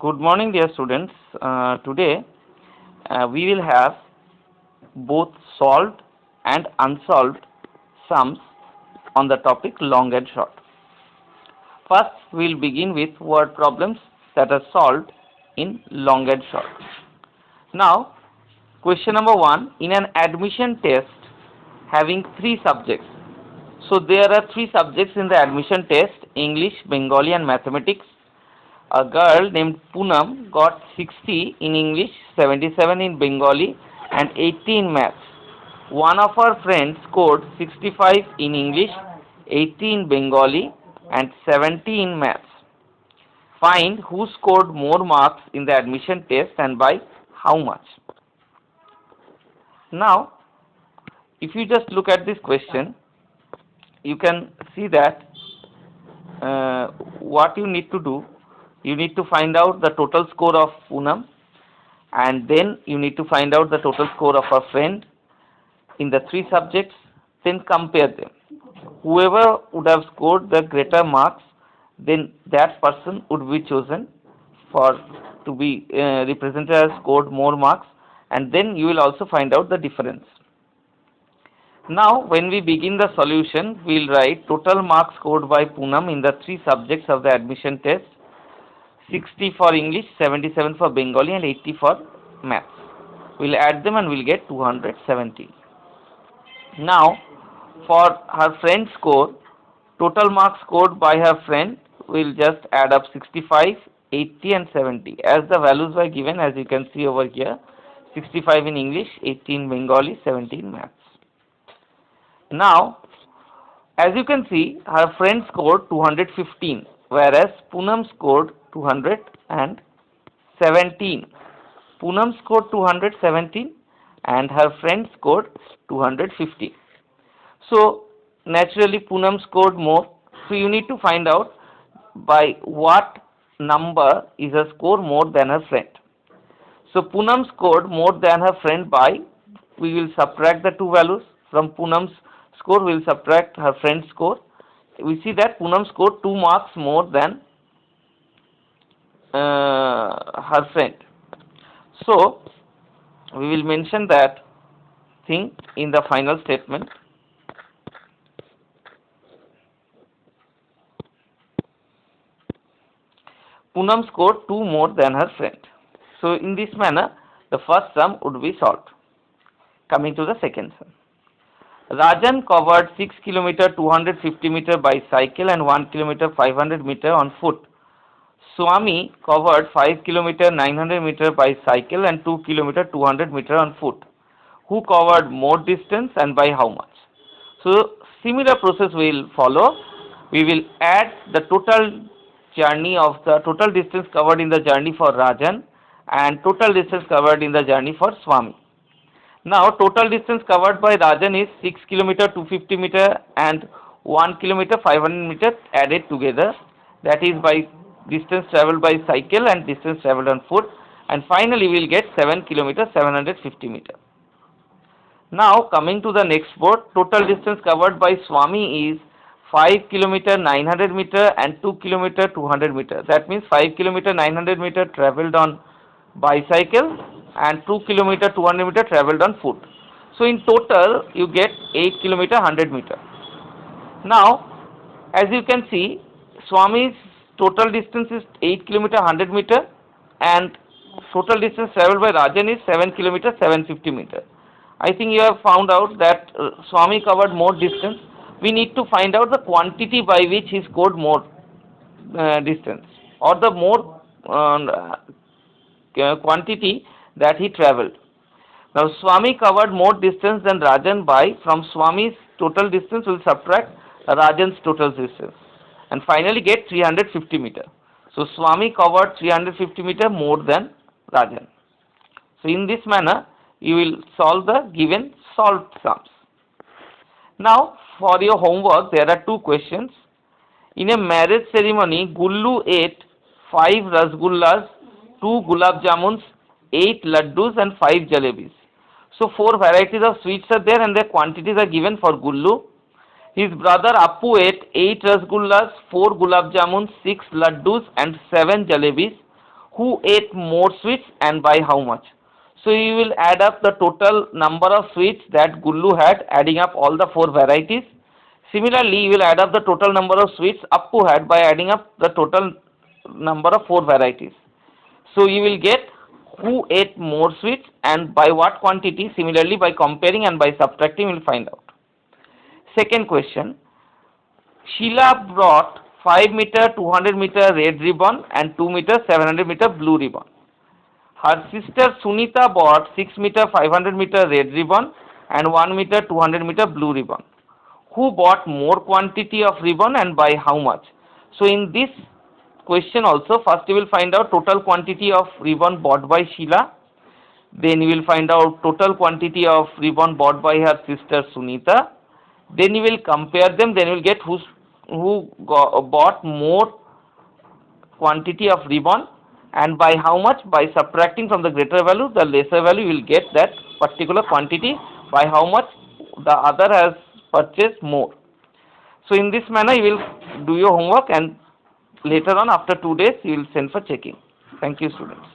Good morning, dear students. Today we will have both solved and unsolved sums on the topic long and short. First, we will begin with word problems that are solved in long and short. Now, question number 1, in an admission test having 3 subjects. So, there are 3 subjects in the admission test: English, Bengali, and mathematics. A girl named Poonam got 60 in English, 77 in Bengali, and 80 in maths. One of her friends scored 65 in English, 80 in Bengali, and 70 in maths. Find who scored more marks in the admission test and by how much. Now, if you just look at this question, you can see that what you need to do. You need to find out the total score of Poonam, and then you need to find out the total score of her friend in the 3 subjects, then compare them. Whoever would have scored the greater marks, then that person would be chosen to be represented as scored more marks, and then you will also find out the difference. Now, when we begin the solution, we will write total marks scored by Poonam in the 3 subjects of the admission test: 60 for English, 77 for Bengali, and 80 for maths. We'll add them and we'll get 270. Now, for her friend's score, total marks scored by her friend, we'll just add up 65, 80, and 70. As the values were given, as you can see over here, 65 in English, 80 in Bengali, 70 in maths. Now, as you can see, her friend scored 215, whereas Poonam scored 217. Poonam scored 217 and her friend scored 250. So, naturally Poonam scored more. So, you need to find out by what number is her score more than her friend. So, Poonam scored more than her friend by, we will subtract the 2 values. From Poonam's score, we will subtract her friend's score. We see that Poonam scored 2 marks more than her friend. So, we will mention that thing in the final statement. Poonam scored 2 more than her friend. So, in this manner, the first sum would be solved. Coming to the second sum. Rajan covered 6 km 250 meter by cycle and 1 km 500 meter on foot. Swami covered 5 km 900 meter by cycle and 2 km 200 meter on foot. Who covered more distance and by how much? So, similar process will follow. We will add the total distance covered in the journey for Rajan and total distance covered in the journey for Swami. Now, total distance covered by Rajan is 6 km 250 meter and 1 km 500 meter added together. That is by distance travelled by cycle and distance travelled on foot, and finally we will get 7 km 750 meter. Now, coming to the next board, total distance covered by Swami is 5 km 900 meter and 2 km 200 meter. That means 5 km 900 meter travelled on bicycle and 2 km 200 meter travelled on foot. So, in total you get 8 km 100 meter. Now, as you can see, Swami's total distance is 8 km 100 meter and total distance travelled by Rajan is 7 km 750 meter. I think you have found out that Swami covered more distance. We need to find out the quantity by which he scored more distance, or the more quantity that he travelled. Now, Swami covered more distance than Rajan by, from Swami's total distance we will subtract Rajan's total distance and finally get 350 meter. So, Swami covered 350 meter more than Rajan. So, in this manner you will solve the given solved sums. Now, for your homework there are 2 questions. In a marriage ceremony, Gullu ate 5 rasgullas, 2 gulab jamuns, 8 laddus and 5 jalebis. So 4 varieties of sweets are there and their quantities are given for Gullu. His brother Appu ate 8 rasgullas, 4 gulab jamuns, 6 laddus and 7 jalebis. who ate more sweets and by how much. So you will add up the total number of sweets that Gullu had, adding up all the 4 varieties. Similarly, you will add up the total number of sweets Appu had by adding up the total number of 4 varieties. So you will get who ate more sweets and by what quantity. Similarly, by comparing and by subtracting, you will find out. Second question, Sheila brought 5 meter 200 meter red ribbon and 2 meter 700 meter blue ribbon. Her sister Sunita bought 6 meter 500 meter red ribbon and 1 meter 200 meter blue ribbon. Who bought more quantity of ribbon and by how much? So in this question also, first you will find out total quantity of ribbon bought by Sheila. Then you will find out total quantity of ribbon bought by her sister Sunita. Then you will compare them. Then you will get bought more quantity of ribbon and by how much. By subtracting from the greater value the lesser value, you will get that particular quantity by how much the other has purchased more. So in this manner you will do your homework, and later on after 2 days you will send for checking. Thank you, students.